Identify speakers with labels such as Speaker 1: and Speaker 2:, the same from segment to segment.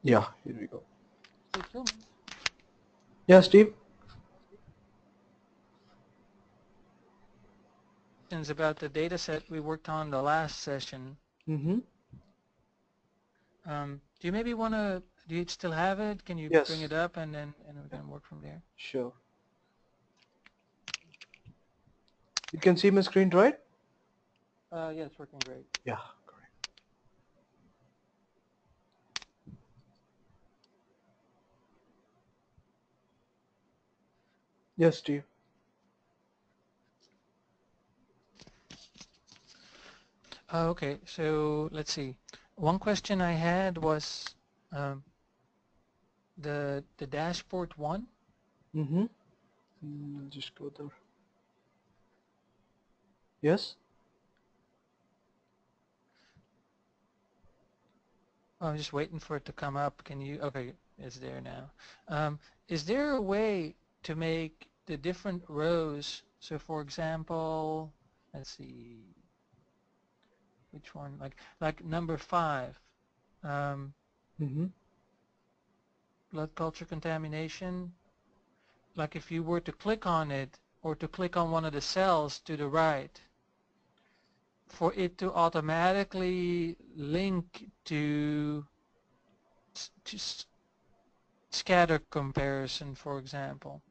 Speaker 1: Yeah, here we go.
Speaker 2: Hey, Phil.
Speaker 1: Yeah, Steve.
Speaker 2: Questions about the data set we worked on the last session.
Speaker 1: Mm-hmm.
Speaker 2: Do you maybe want to, do you still have it? Can you bring
Speaker 1: Yes,
Speaker 2: it up and then we can work from there?
Speaker 1: sure. You can see my screen, right?
Speaker 2: Yeah, it's working great.
Speaker 1: Yeah, correct. Yes, Steve.
Speaker 2: Okay, so let's see. One question I had was um, the dashboard one.
Speaker 1: Mm-hmm. I'll just go there. Yes.
Speaker 2: Oh, I'm just waiting for it to come up. Can you, okay, it's there now. Is there a way to make the different rows, so for example, let's see, which one, like number 5, um,
Speaker 1: Mm-hmm.
Speaker 2: blood culture contamination, like if you were to click on it or to click on one of the cells to the right, for it to automatically link to scatter comparison, for example.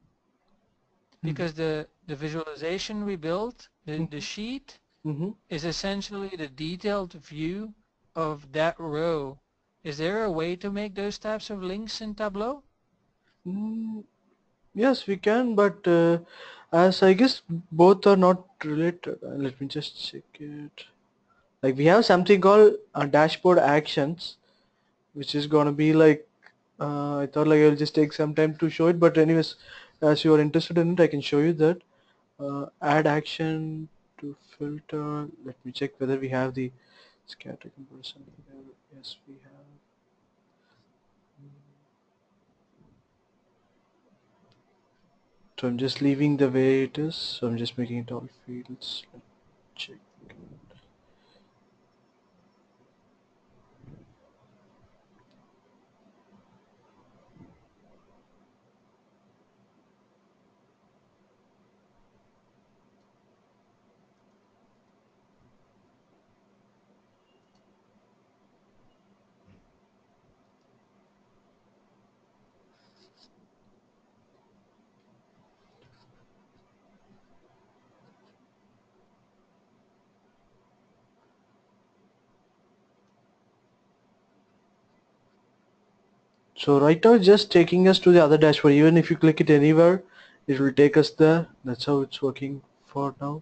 Speaker 1: Mm-hmm.
Speaker 2: Because the visualization we built, the sheet,
Speaker 1: Mm-hmm.
Speaker 2: is essentially the detailed view of that row. Is there a way to make those types of links in Tableau?
Speaker 1: Mm, yes, we can, but as I guess both are not related. Let me just check it. Like we have something called dashboard actions, which is gonna be like I thought like I'll just take some time to show it, but anyways, as you are interested in it, I can show you that. Add action to filter. Let me check whether we have the scatter comparison here. Yes, we have. So I'm just leaving the way it is. So I'm just making it all fields. Let's check. So right now it's just taking us to the other dashboard. Even if you click it anywhere, it will take us there. That's how it's working for now.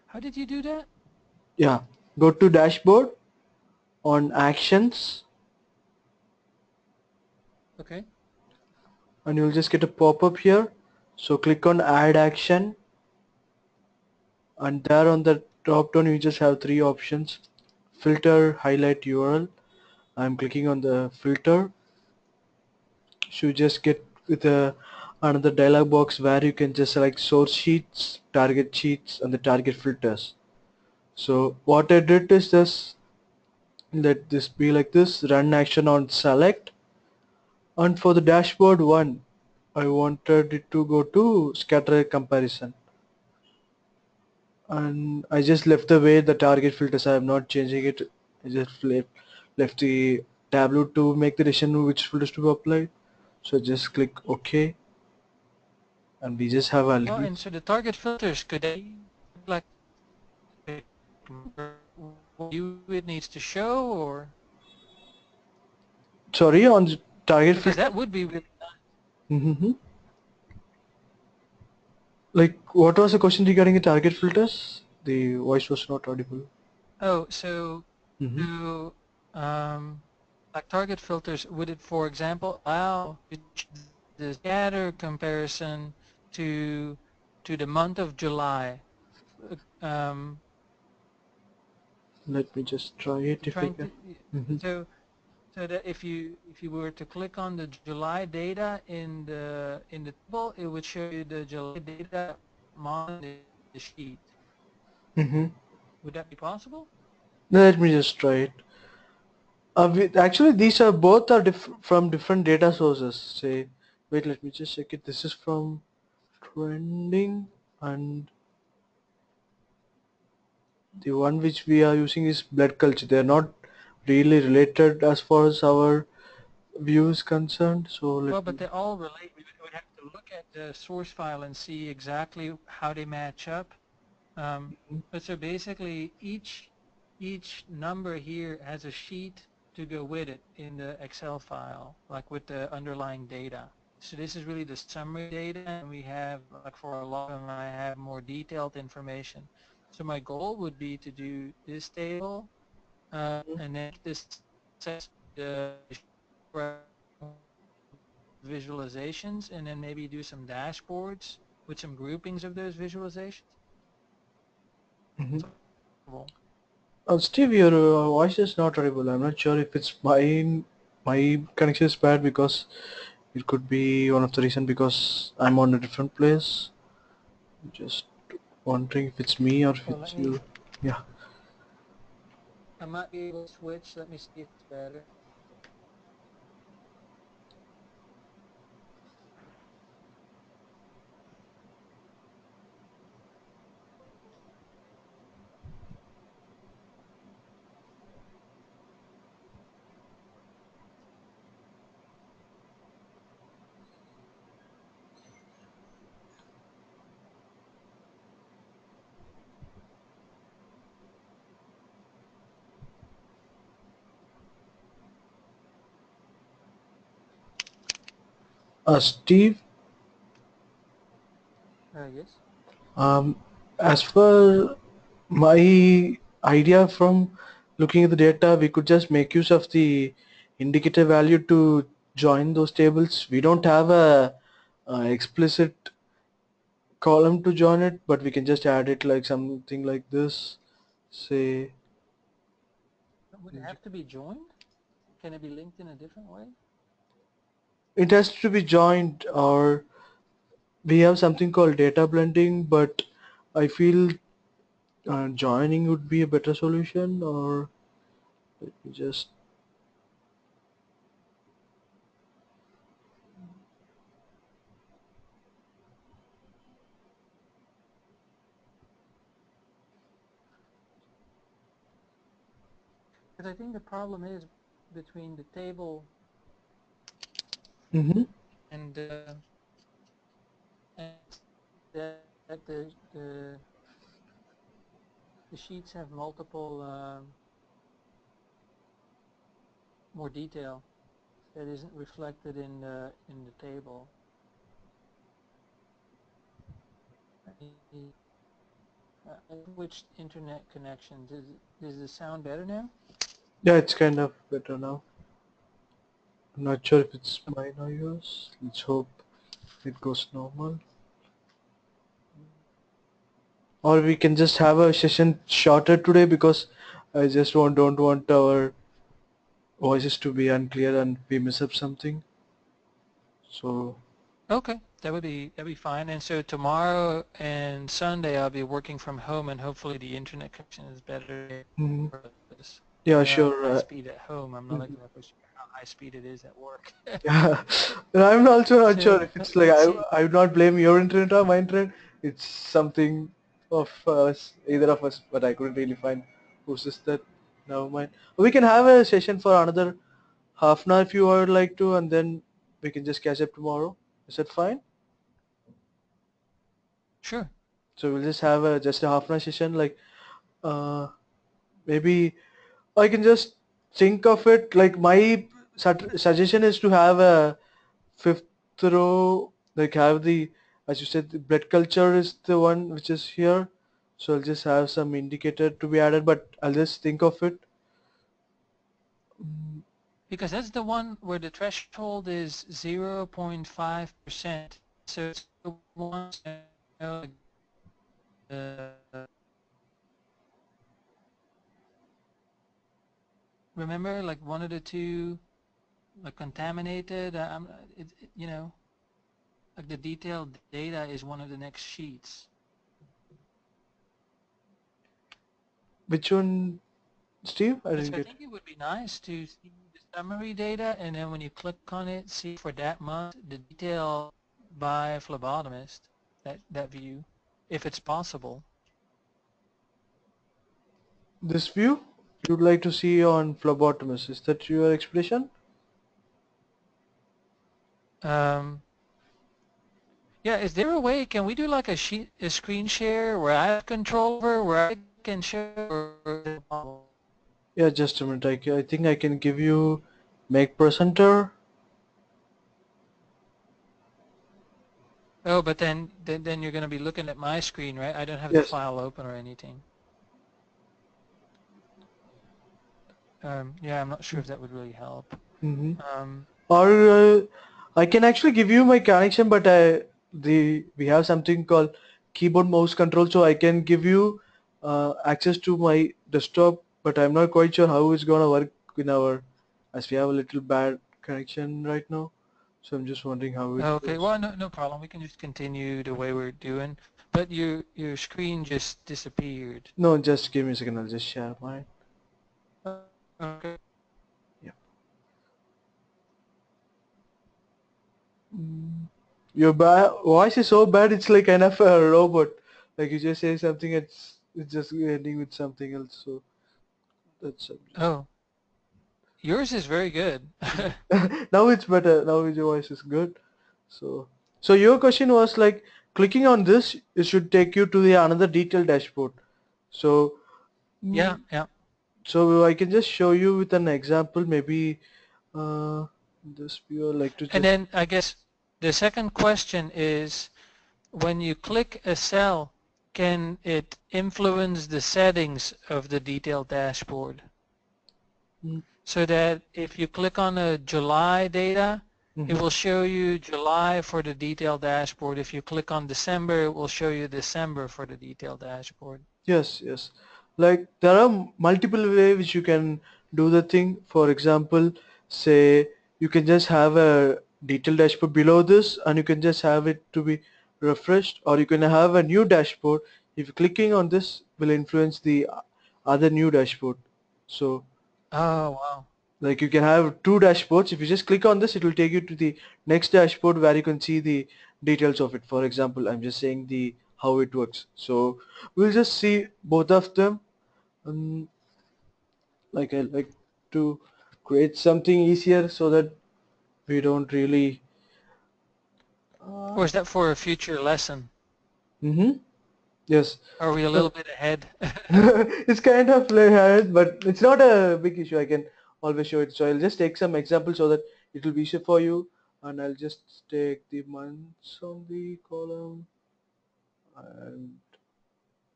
Speaker 2: How did you do that?
Speaker 1: Yeah. Go to dashboard on actions
Speaker 2: Okay.
Speaker 1: and you'll just get a pop-up here. So click on add action and there on the drop down you just have three options. Filter, highlight URL. I'm clicking on the filter. So you just get with another dialog box where you can just select source sheets, target sheets and the target filters. So what I did is this, let this be like this, run action on select, and for the dashboard one I wanted it to go to scatter comparison, and I just left the way the target filters. I am not changing it. I just left the Tableau to make the decision which filters to be applied. So just click OK and we just have a
Speaker 2: Oh,
Speaker 1: little.
Speaker 2: and so the target filters, could they like what you it needs to show, or
Speaker 1: Sorry, on the target
Speaker 2: because
Speaker 1: filter.
Speaker 2: that would be really
Speaker 1: Mm-hmm. Like what was the question regarding the target filters? The voice was not audible.
Speaker 2: oh, so
Speaker 1: Mm-hmm.
Speaker 2: to like target filters, would it, for example, allow the scatter comparison to the month of July? Um,
Speaker 1: Let me just try it
Speaker 2: I'm
Speaker 1: if I
Speaker 2: trying
Speaker 1: can.
Speaker 2: to
Speaker 1: Mm-hmm.
Speaker 2: so so that if you were to click on the July data in the table, it would show you the July data on the sheet.
Speaker 1: Mm-hmm.
Speaker 2: Would that be possible?
Speaker 1: Let me just try it. Actually, these are both are from different data sources. Say, wait, let me just check it. This is from trending, and the one which we are using is blood culture. They're not really related as far as our view is concerned. So let
Speaker 2: Well, but
Speaker 1: me.
Speaker 2: they all relate. We would have to look at the source file and see exactly how they match up. But so basically, each number here has a sheet to go with it in the Excel file, like with the underlying data. So this is really the summary data, and we have, like for a lot of them, I have more detailed information. So my goal would be to do this table, and then this sets the visualizations, and then maybe do some dashboards with some groupings of those visualizations.
Speaker 1: Mhm.
Speaker 2: Well,
Speaker 1: Steve, your voice is not audible. I'm not sure if it's my connection is bad, because it could be one of the reason, because I'm on a different place. Just wondering if it's me or if
Speaker 2: well, let
Speaker 1: it's
Speaker 2: me,
Speaker 1: you. Yeah.
Speaker 2: I might be able to switch. Let me see if it's better.
Speaker 1: Steve,
Speaker 2: Yes.
Speaker 1: um, as per my idea from looking at the data, we could just make use of the indicator value to join those tables. We don't have a explicit column to join it, but we can just add it like something like this. Say,
Speaker 2: Would it have to be joined? Can it be linked in a different way?
Speaker 1: it has to be joined, or we have something called data blending, but I feel joining would be a better solution. Or let me just.
Speaker 2: Because I think the problem is between the table
Speaker 1: Mm-hmm.
Speaker 2: and and that the sheets have multiple more detail that isn't reflected in the table. Which internet connection? Does the sound better now?
Speaker 1: Yeah, it's kind of better now. I'm not sure if it's mine or yours. Let's hope it goes normal. Or we can just have a session shorter today, because I just don't want our voices to be unclear and we miss up something. So.
Speaker 2: Okay, that'd be fine. And so tomorrow and Sunday I'll be working from home, and hopefully the internet connection is better.
Speaker 1: Mhm.
Speaker 2: For this.
Speaker 1: Yeah,
Speaker 2: I have
Speaker 1: sure.
Speaker 2: high speed at home. I'm not
Speaker 1: Mhm.
Speaker 2: exactly sure how high speed it is at work.
Speaker 1: Yeah, and I'm also not sure
Speaker 2: So
Speaker 1: if it's like
Speaker 2: let's see.
Speaker 1: I would not blame your internet or my internet. It's something of us, either of us, but I couldn't really find whose is that. Never mind. We can have a session for another half an hour if you would like to, and then we can just catch up tomorrow. Is that fine?
Speaker 2: Sure.
Speaker 1: So we'll just have a just a half an hour session. Like uh, maybe I can just think of it. Like my suggestion is to have a fifth row, like have the, as you said, the blood culture is the one which is here. So I'll just have some indicator to be added, but I'll just think of it. Mm.
Speaker 2: Because that's the one where the threshold is 0.5%. So it's the one, you know, like the, remember, like one of the two, like contaminated. You know, like the detailed data is one of the next sheets.
Speaker 1: Which one? Steve, I
Speaker 2: Yes,
Speaker 1: didn't
Speaker 2: I
Speaker 1: get.
Speaker 2: think it would be nice to see the summary data, and then when you click on it, see for that month the detail by phlebotomist, that view, if it's possible.
Speaker 1: This view you'd like to see on phlebotomist. Is that your expression?
Speaker 2: Um, yeah, is there a way, can we do like a screen share where I have control over, where I can show, or is it impossible?
Speaker 1: Yeah, just a minute. I think I can give you make presenter.
Speaker 2: Oh, but then you're going to be looking at my screen, right? I don't have the
Speaker 1: Yes.
Speaker 2: file open or anything. Yeah, I'm not sure if that would really help.
Speaker 1: Mm-hmm.
Speaker 2: Um,
Speaker 1: Or I can actually give you my connection, but we have something called keyboard mouse control, so I can give you access to my desktop, but I'm not quite sure how it's gonna work in our, as we have a little bad connection right now. So I'm just wondering how it
Speaker 2: okay,
Speaker 1: goes.
Speaker 2: well, no problem. We can just continue the way we're doing. But your screen just disappeared.
Speaker 1: No, just give me a second. I'll just share mine.
Speaker 2: Okay.
Speaker 1: Yeah. Your voice is so bad. It's like kind of a robot. Like you just say something, it's just ending with something else. So that's
Speaker 2: Oh, yours is very good.
Speaker 1: now it's better. Now your voice is good. So, so your question was like clicking on this, it should take you to the another detailed dashboard. So,
Speaker 2: Yeah,
Speaker 1: mm,
Speaker 2: yeah.
Speaker 1: so I can just show you with an example. Maybe uh, this view I like to
Speaker 2: And
Speaker 1: just.
Speaker 2: then I guess the second question is, when you click a cell, can it influence the settings of the detailed dashboard? So that if you click on the July data, it
Speaker 1: Mm-hmm.
Speaker 2: will show you July for the detailed dashboard. If you click on December, it will show you December for the detailed dashboard.
Speaker 1: Yes, yes. Like there are multiple ways which you can do the thing. For example, say you can just have a detailed dashboard below this and you can just have it to be refreshed, or you can have a new dashboard. If clicking on this will influence the other new dashboard. So
Speaker 2: Oh, wow.
Speaker 1: like you can have two dashboards. If you just click on this, it will take you to the next dashboard where you can see the details of it. For example, I'm just saying the how it works. So we'll just see both of them. um, like I like to create something easier so that we don't really uh,
Speaker 2: Or is that for a future lesson?
Speaker 1: mm-hmm. Yes.
Speaker 2: Are we a
Speaker 1: Uh,
Speaker 2: little bit ahead?
Speaker 1: it's kind of like hard, but it's not a big issue. I can always show it. So I'll just take some examples so that it will be easier for you, and I'll just take the months on the column and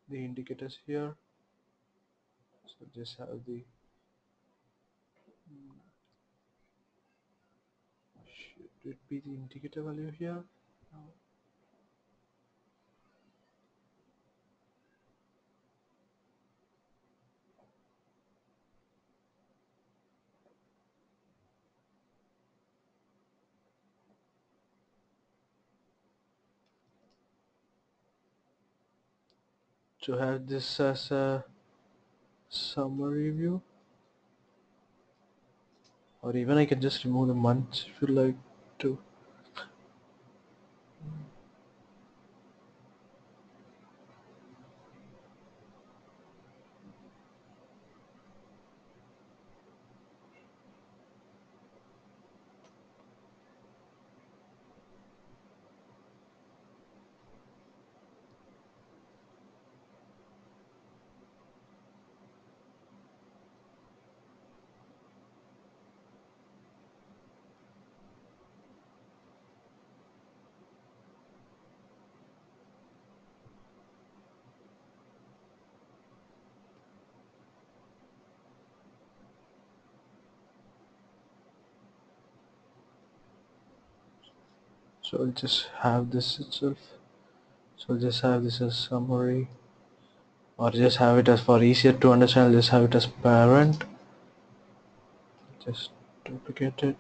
Speaker 1: the indicators here. So just have the should it be the indicator value here? No. To have this as a summary view, or even I can just remove the months if you like to. So I'll just have this itself. So I'll just have this as summary, or just have it as for easier to understand. I'll just have it as parent. Just duplicate it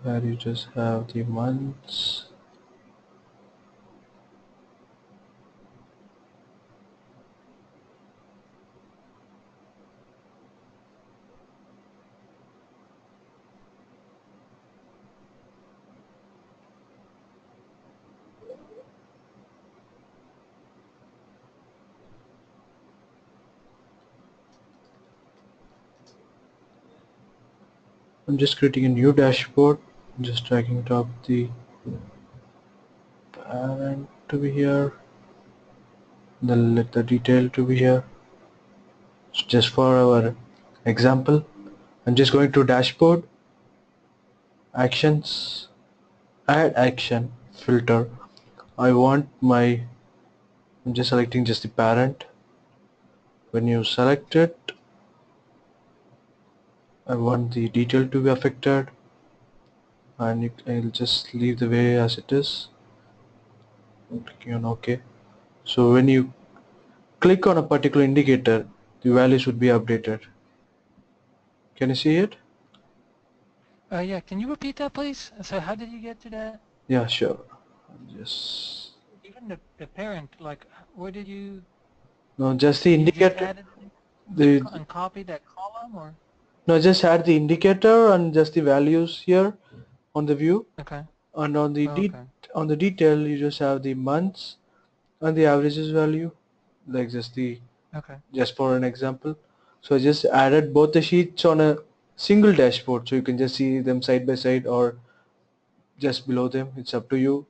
Speaker 1: where you just have the months. I'm just creating a new dashboard, just dragging it up the parent to be here, then let the detail to be here. So just for our example, I'm just going to dashboard, actions, add action, filter. I want my, I'm just selecting just the parent. When you select it, I want the detail to be affected, and I'll just leave the way as it is. I'm clicking on OK. So when you click on a particular indicator, the values would be updated. Can you see it?
Speaker 2: Yeah, can you repeat that, please? So how did you get to that?
Speaker 1: Yeah, sure. Just
Speaker 2: Even the parent, like, where did you,
Speaker 1: no, just the
Speaker 2: you just
Speaker 1: indicator.
Speaker 2: added
Speaker 1: The
Speaker 2: and copied that column, or?
Speaker 1: no, just add the indicator and just the values here on the view,
Speaker 2: Okay.
Speaker 1: and on the
Speaker 2: Okay.
Speaker 1: on the detail you just have the months and the averages value, like just the,
Speaker 2: Okay.
Speaker 1: just for an example. So I just added both the sheets on a single dashboard, so you can just see them side by side or just below them. It's up to you.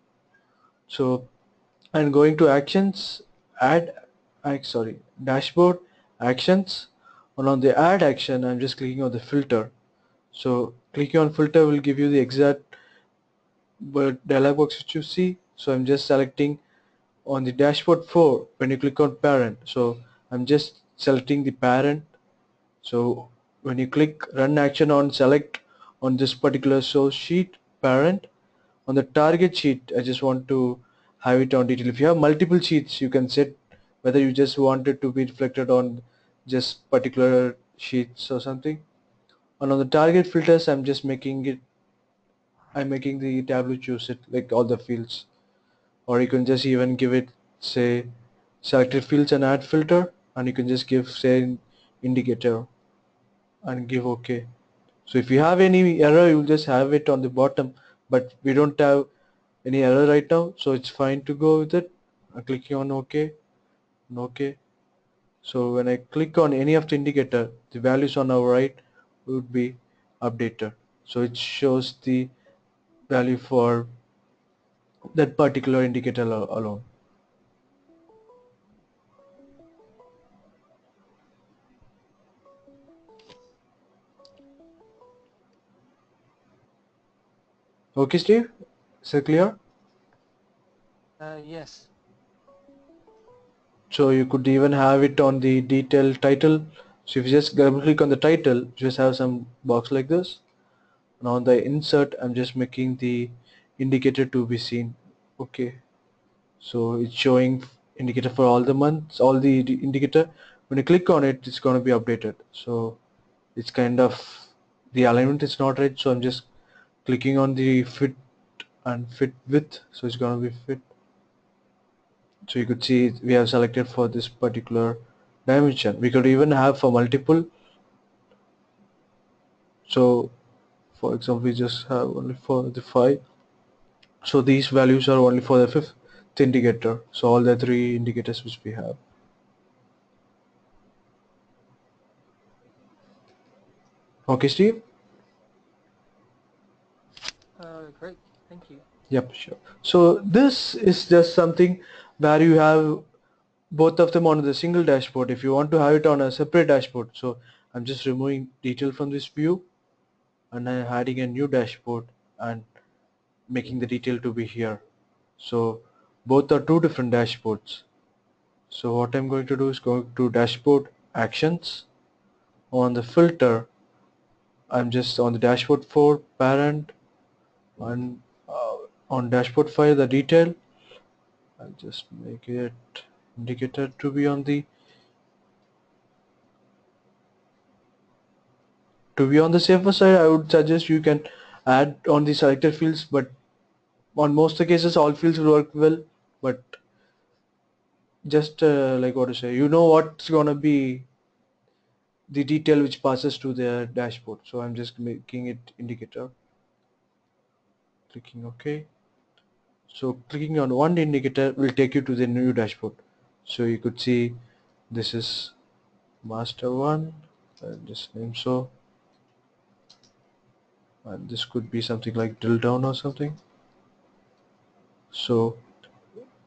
Speaker 1: So and going to actions, add, sorry, dashboard, actions, and on the add action I'm just clicking on the filter. So clicking on filter will give you the exact dialog box which you see. So I'm just selecting on the dashboard 4 when you click on parent. So I'm just selecting the parent. So when you click run action on select on this particular source sheet parent, on the target sheet I just want to have it on detail. If you have multiple sheets, you can set whether you just want it to be reflected on just particular sheets or something. And on the target filters, I'm making the Tableau choose it like all the fields, or you can just even give it, say, selected fields and add filter, and you can just give, say, indicator and give OK. So if you have any error, you'll just have it on the bottom, but we don't have any error right now, so it's fine to go with it. I'm clicking on OK and OK. So when I click on any of the indicator, the values on our right would be updated. So it shows the value for that particular indicator alone. Okay, Steve? Is it clear?
Speaker 2: Yes.
Speaker 1: So you could even have it on the detail title. So if you just double click on the title, just have some box like this. And on the insert, I'm just making the indicator to be seen. Okay. So it's showing indicator for all the months, all the indicator. When you click on it, it's going to be updated. So it's kind of, the alignment is not right. So I'm just clicking on the fit and fit width. So it's going to be fit. So you could see we have selected for this particular dimension. We could even have for multiple. So for example, we just have only for the 5. So these values are only for the 5th indicator. So all the 3 indicators which we have. Okay, Steve?
Speaker 2: Great. Thank you.
Speaker 1: Yep, sure. So this is just something where you have both of them on the single dashboard. If you want to have it on a separate dashboard, so I'm just removing detail from this view and I'm adding a new dashboard and making the detail to be here. So both are two different dashboards. So what I'm going to do is go to dashboard actions. On the filter, I'm just on the dashboard 4 parent, and on dashboard 5 the detail. I'll just make it indicator to be on the safer side. I would suggest you can add on the selected fields, but on most of the cases all fields will work well. But just like what to say, you know what's gonna be the detail which passes to the dashboard. So I'm just making it indicator, clicking OK. So clicking on one indicator will take you to the new dashboard. So you could see this is master 1, and just name so. and this could be something like drill down or something. So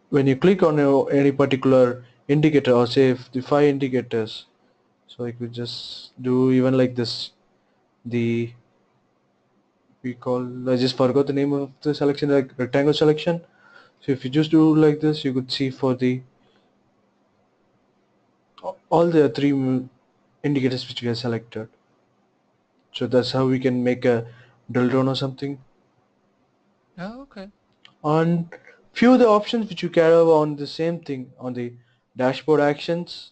Speaker 1: when you click on any particular indicator, or say if the 5 indicators, so I could just do even like this, the we call, I just forgot the name of the selection, like rectangle selection. So if you just do like this, you could see for the all the three indicators which we have selected. So that's how we can make a drill down or something.
Speaker 2: Oh, okay.
Speaker 1: On few of the options which you care about on the same thing, on the dashboard actions,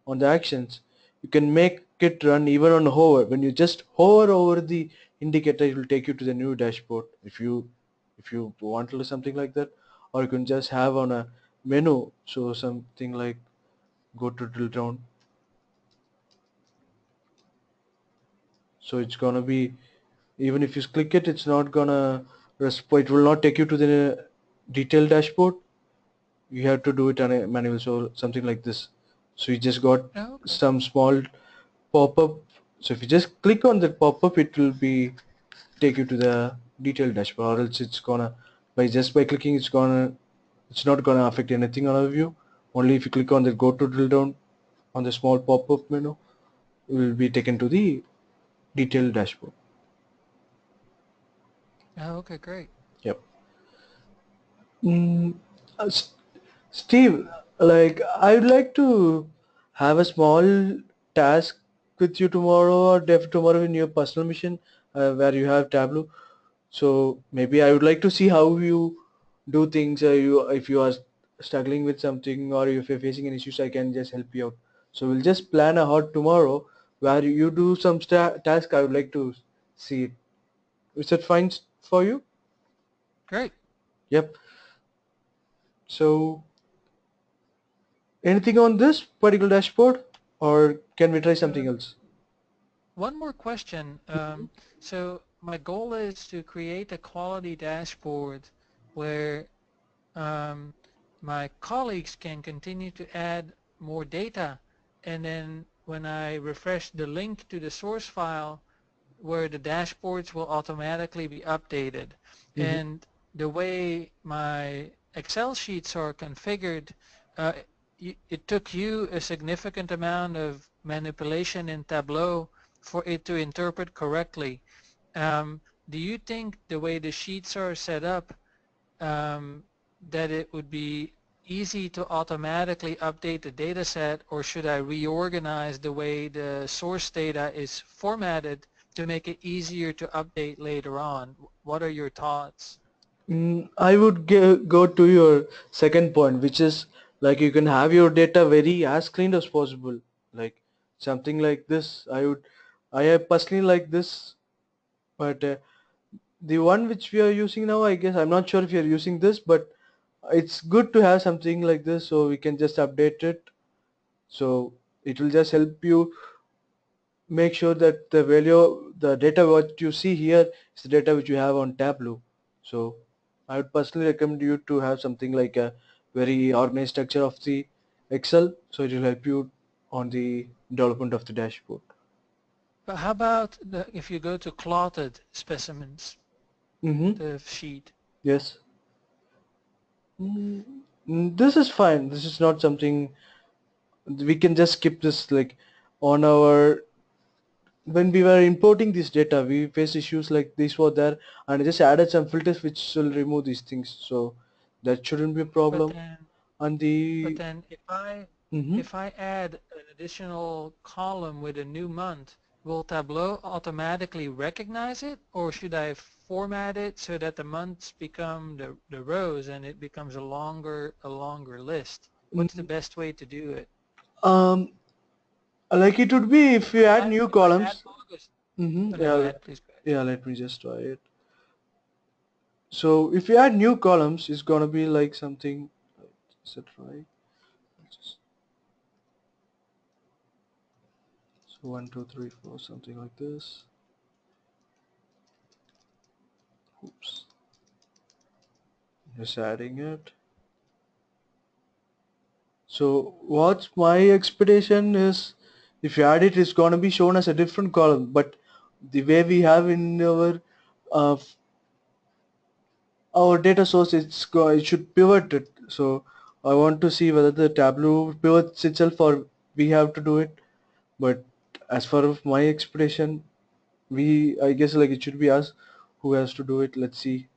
Speaker 1: on the actions, you can make it run even on hover. When you just hover over the indicator, it will take you to the new dashboard if you want to do something like that. Or you can just have on a menu, so something like go to drill down. So it's gonna be, even if you click it, it's not gonna it will not take you to the detailed dashboard. You have to do it on a manual, so something like this. So you just got
Speaker 2: Oh, okay.
Speaker 1: some small pop-up. So if you just click on that pop-up, it will be take you to the detailed dashboard, or else it's gonna, by clicking, it's not gonna affect anything on our view. Only if you click on the go to drill down on the small pop-up menu, you will be taken to the detailed dashboard.
Speaker 2: Oh, okay, great.
Speaker 1: Yep. Mm, uh, S- Steve, like I would like to have a small task with you tomorrow, or tomorrow in your personal mission, where you have Tableau. So maybe I would like to see how you do things. If you are struggling with something, or if you're facing any issues, I can just help you out. So we'll just plan a hot tomorrow where you do some task. I would like to see it. Is that fine for you?
Speaker 2: Great.
Speaker 1: Yep. So anything on this particular dashboard, or can we try something
Speaker 2: Um,
Speaker 1: else?
Speaker 2: One more question. So my goal is to create a quality dashboard where um, my colleagues can continue to add more data, and then when I refresh the link to the source file, where the dashboards will automatically be updated.
Speaker 1: Mm-hmm.
Speaker 2: And the way my Excel sheets are configured, uh, it took you a significant amount of manipulation in Tableau for it to interpret correctly. Do you think the way the sheets are set up, um, that it would be easy to automatically update the data set, or should I reorganize the way the source data is formatted to make it easier to update later on? What are your thoughts?
Speaker 1: I would go to your second point, which is like you can have your data very as clean as possible, like something like this. I have personally like this, but the one which we are using now, I guess I'm not sure if you're using this, but it's good to have something like this, so we can just update it. So it will just help you make sure that the data what you see here is the data which you have on Tableau. So I would personally recommend you to have something like a very organized structure of the Excel, so it will help you on the development of the dashboard.
Speaker 2: But how about if you go to plotted specimens,
Speaker 1: Mm-hmm.
Speaker 2: the sheet?
Speaker 1: Yes. This is fine. This is not something we can just skip this, like on our when we were importing this data, we faced issues like this were there, and I just added some filters which will remove these things, so that shouldn't be a
Speaker 2: But
Speaker 1: problem.
Speaker 2: then
Speaker 1: And
Speaker 2: But
Speaker 1: the
Speaker 2: then
Speaker 1: hmm
Speaker 2: if I add an additional column with a new month, will Tableau automatically recognize it, or should I format it so that the months become the rows and it becomes a longer list? What's the best way to do it?
Speaker 1: um like it would be if you add new
Speaker 2: If I add
Speaker 1: columns.
Speaker 2: August, oh, no,
Speaker 1: Yeah,
Speaker 2: go ahead, please go ahead.
Speaker 1: yeah, let me just try it. So if you add new columns, it's gonna be like something, is it right? Just, so 1 2 3 4, something like this. Oops, just adding it. So what's my expectation is, if you add it, it's gonna be shown as a different column. But the way we have in our our data source it should pivot it. So I want to see whether the Tableau pivots itself or we have to do it. But as far as my expectation, I guess like it should be us who has to do it. Let's see.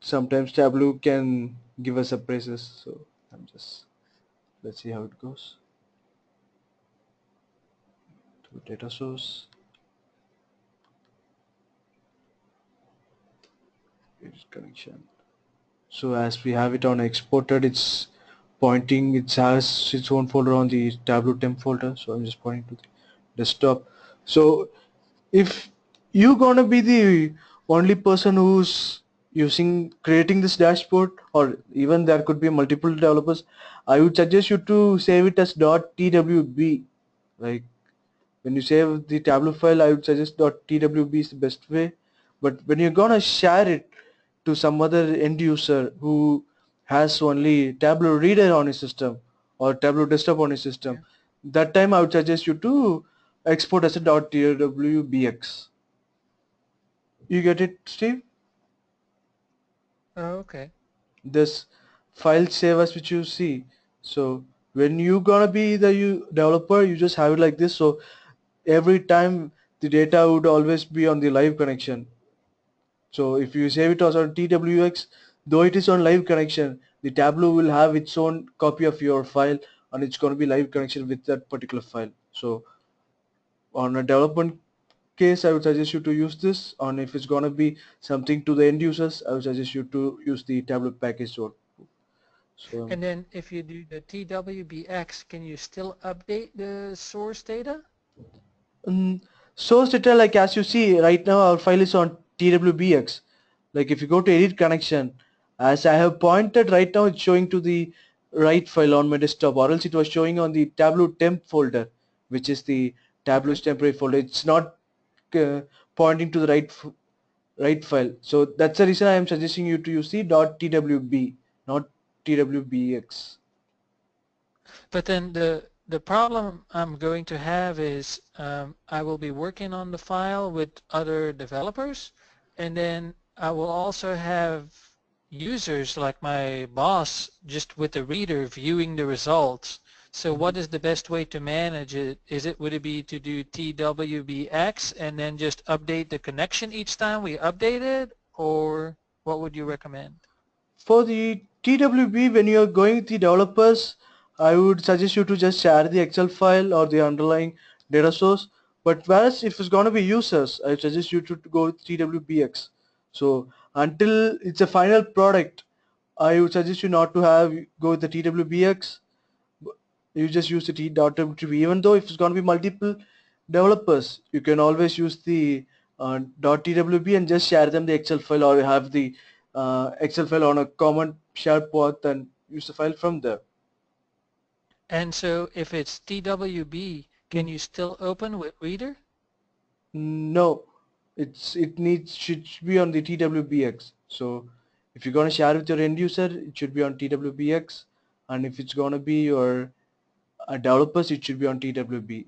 Speaker 1: Sometimes Tableau can give us surprises. So let's see how it goes. To data source. Here's connection. So as we have it on exported, it's pointing, it has its own folder on the Tableau temp folder. So I'm just pointing to the desktop. So if you're gonna be the only person who's creating this dashboard, or even there could be multiple developers, I would suggest you to save it as .twb. Like when you save the Tableau file, I would suggest .twb is the best way. But when you're gonna share it to some other end user who has only Tableau Reader on his system or Tableau Desktop on his system,
Speaker 2: Yeah.
Speaker 1: that time I would suggest you to export as a .twbx. You get it, Steve?
Speaker 2: Oh, okay.
Speaker 1: This file save as which you see. So when you gonna be the developer, you just have it like this. So every time the data would always be on the live connection. So if you save it as on TWX, though it is on live connection, the Tableau will have its own copy of your file and it's going to be live connection with that particular file. So on a development case, I would suggest you to use this. On if it's going to be something to the end users, I would suggest you to use the Tableau package. So
Speaker 2: And then if you do the TWBX, can you still update the source data?
Speaker 1: um, source data, like as you see right now, our file is on TWBX. Like if you go to edit connection, as I have pointed right now, it's showing to the right file on my desktop, or else it was showing on the Tableau temp folder, which is the Tableau's
Speaker 2: Okay.
Speaker 1: temporary folder. It's not pointing to the right file. So that's the reason I am suggesting you to use the .twb, not TWBX.
Speaker 2: But then the problem I'm going to have is I will be working on the file with other developers, and then I will also have users like my boss just with the reader viewing the results. So what is the best way to manage it? Would it be to do TWBX and then just update the connection each time we update it, or what would you recommend?
Speaker 1: For the TWB, when you are going with the developers, I would suggest you to just share the Excel file or the underlying data source. But whereas if it's going to be users, I suggest you to go with TWBX. So until it's a final product, I would suggest you not to go with the TWBX. You just use the T.WB. Even though if it's going to be multiple developers, you can always use the .twb and just share them the Excel file, or have the Excel file on a common shared path and use the file from there.
Speaker 2: And so if it's TWB,
Speaker 1: Hmm.
Speaker 2: can you still open with Reader?
Speaker 1: No, should be on the TWBX. So if you're gonna share with your end user, it should be on TWBX, and if it's gonna be your developers, it should be on TWB.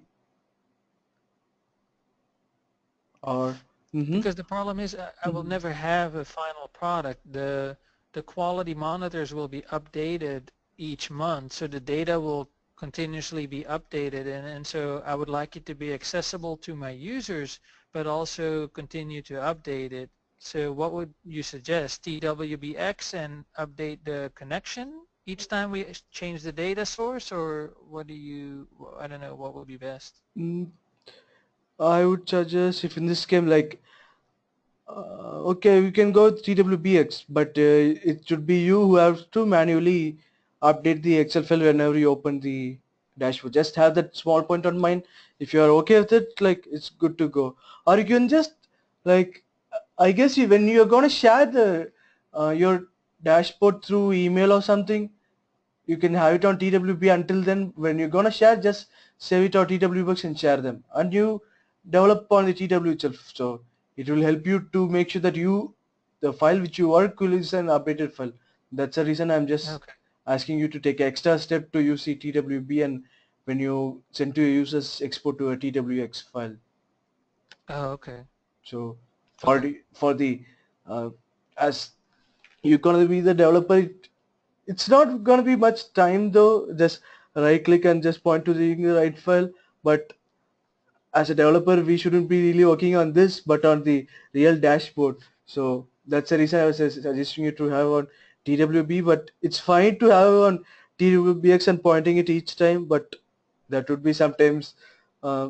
Speaker 1: Or mm-hmm.
Speaker 2: Because the problem is I will never have a final product. The quality monitors will be updated each month, so the data will continuously be updated, and so I would like it to be accessible to my users, but also continue to update it. So what would you suggest? TWBX and update the connection each time we change the data source, or I don't know, what would be best?
Speaker 1: Mm, I would suggest if in this game like okay, we can go with TWBX, but it should be you who have to manually update the Excel file whenever you open the dashboard. Just have that small point on mind. If you are okay with it, like it's good to go. Or you can just like I guess when you're gonna share the your dashboard through email or something, you can have it on TWB. Until then, when you're gonna share, just save it on TWBooks and share them, and you develop on the TW itself. So it will help you to make sure that the file which you work with is an updated file. That's the reason I'm just
Speaker 2: Okay.
Speaker 1: asking you to take extra step to use the TWB, and when you send to your users, export to a TWX file.
Speaker 2: Oh, okay.
Speaker 1: So for the as you're gonna be the developer. It's not gonna be much time though. Just right click and just point to the right file. But as a developer, we shouldn't be really working on this, but on the real dashboard. So that's the reason I was suggesting you to have on TWB. But it's fine to have on TWBX and pointing it each time, but that would be sometimes uh,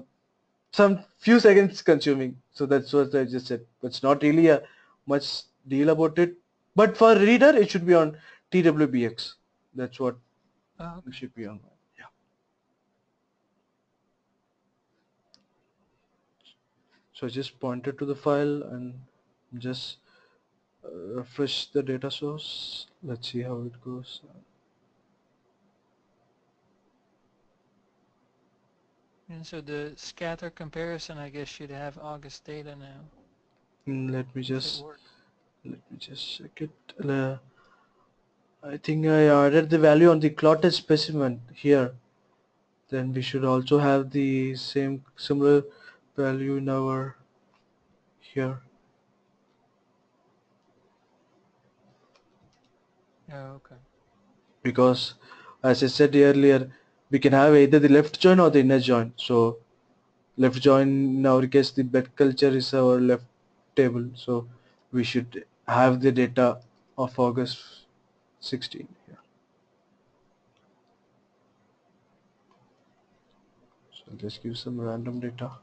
Speaker 1: some few seconds consuming. So that's what I just said. It's not really a much deal about it. But for reader, it should be on TWBX. That's what
Speaker 2: Oh,
Speaker 1: it
Speaker 2: okay.
Speaker 1: should be on. Yeah. So I just pointed to the file and just refresh the data source. Let's see how it goes.
Speaker 2: And so the scatter comparison, I guess, should have August data now,
Speaker 1: Let me
Speaker 2: if it
Speaker 1: just
Speaker 2: works.
Speaker 1: check it. I think I added the value on the clotted specimen here. Then we should also have the same similar value in our here,
Speaker 2: Oh, okay.
Speaker 1: because as I said earlier, we can have either the left join or the inner join. So left join, in our case, the bed culture is our left table. So we should have the data of August 16 here. So I'll just give some random data.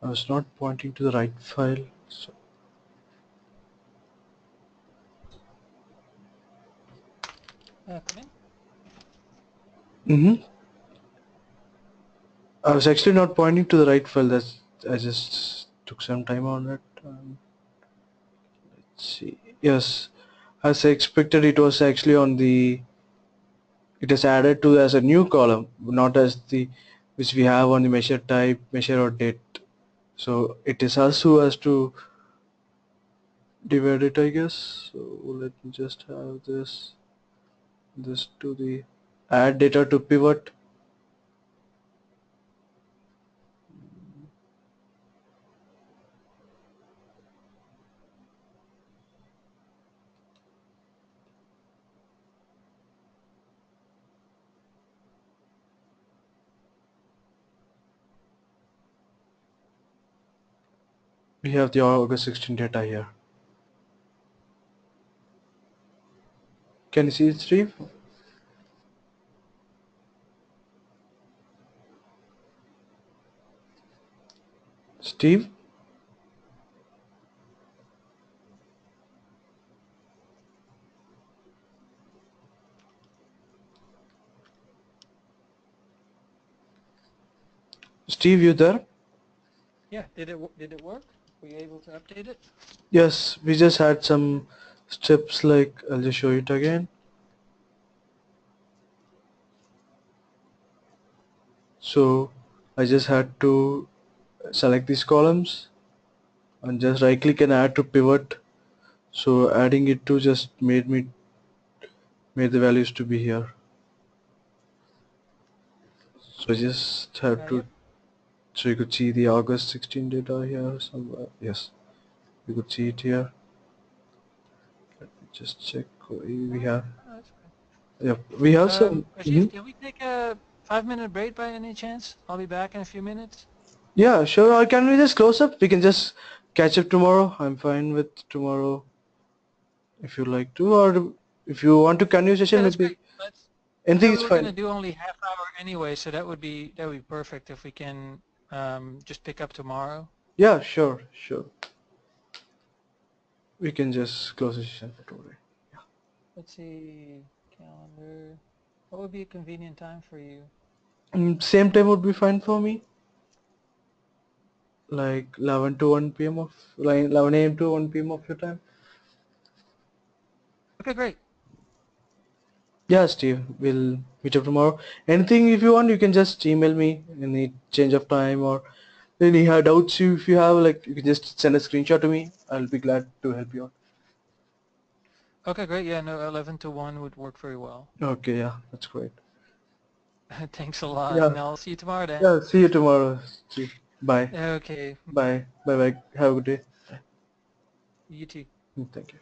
Speaker 1: I was not pointing to the right file. So,
Speaker 2: Come in.
Speaker 1: mhm. I was actually not pointing to the right file. That's I just took some time on it. Let's see. Yes, as I expected, it was actually on the. It is added to as a new column, not as the which we have on the measure type, measure or date. So it is also has to divide it, I guess. So let me just have this to the add data to pivot. We have the August 16 data here. Can you see it, Steve? Steve? Steve, you there?
Speaker 2: Yeah, did it work? Were you able to update it?
Speaker 1: Yes, we just had some steps, like I'll just show it again. So I just had to select these columns and just right click and add to pivot. So adding it to just made the values to be here. So I just have to,
Speaker 2: Yep.
Speaker 1: so you could see the August 16 data here somewhere. Yes, you could see it here. Let me just check what we have.
Speaker 2: Oh, that's fine.
Speaker 1: Yep, we have some.
Speaker 2: Rajiv, can we take a 5-minute break by any chance? I'll be back in a few minutes.
Speaker 1: Yeah, sure. Or can we just close up? We can just catch up tomorrow. I'm fine with tomorrow if you like to, or if you want to continue
Speaker 2: Yeah,
Speaker 1: session,
Speaker 2: that's
Speaker 1: maybe
Speaker 2: great. Let's.
Speaker 1: anything
Speaker 2: Yeah,
Speaker 1: is
Speaker 2: we were gonna
Speaker 1: fine.
Speaker 2: do only half hour anyway, so that would be perfect if we can just pick up tomorrow.
Speaker 1: Yeah, sure, sure. We can just close the session for today.
Speaker 2: Let's see, calendar. What would be a convenient time for you?
Speaker 1: Same time would be fine for me. Like 11 to 1 p.m. of, like 11 a.m. to 1 p.m. of your time.
Speaker 2: Okay, great.
Speaker 1: Yeah, Steve, we'll meet up tomorrow. Anything if you want, you can just email me. Any change of time or any doubts if you have, like you can just send a screenshot to me. I'll be glad to help you out.
Speaker 2: Okay, great. Yeah, no, 11 to 1 would work very well.
Speaker 1: Okay, yeah, that's great.
Speaker 2: Thanks a lot,
Speaker 1: Yeah,
Speaker 2: and I'll see you tomorrow then.
Speaker 1: yeah. See you tomorrow, Steve. Bye,
Speaker 2: Okay, bye.
Speaker 1: bye, bye, bye. Have a good day.
Speaker 2: You too.
Speaker 1: Thank you.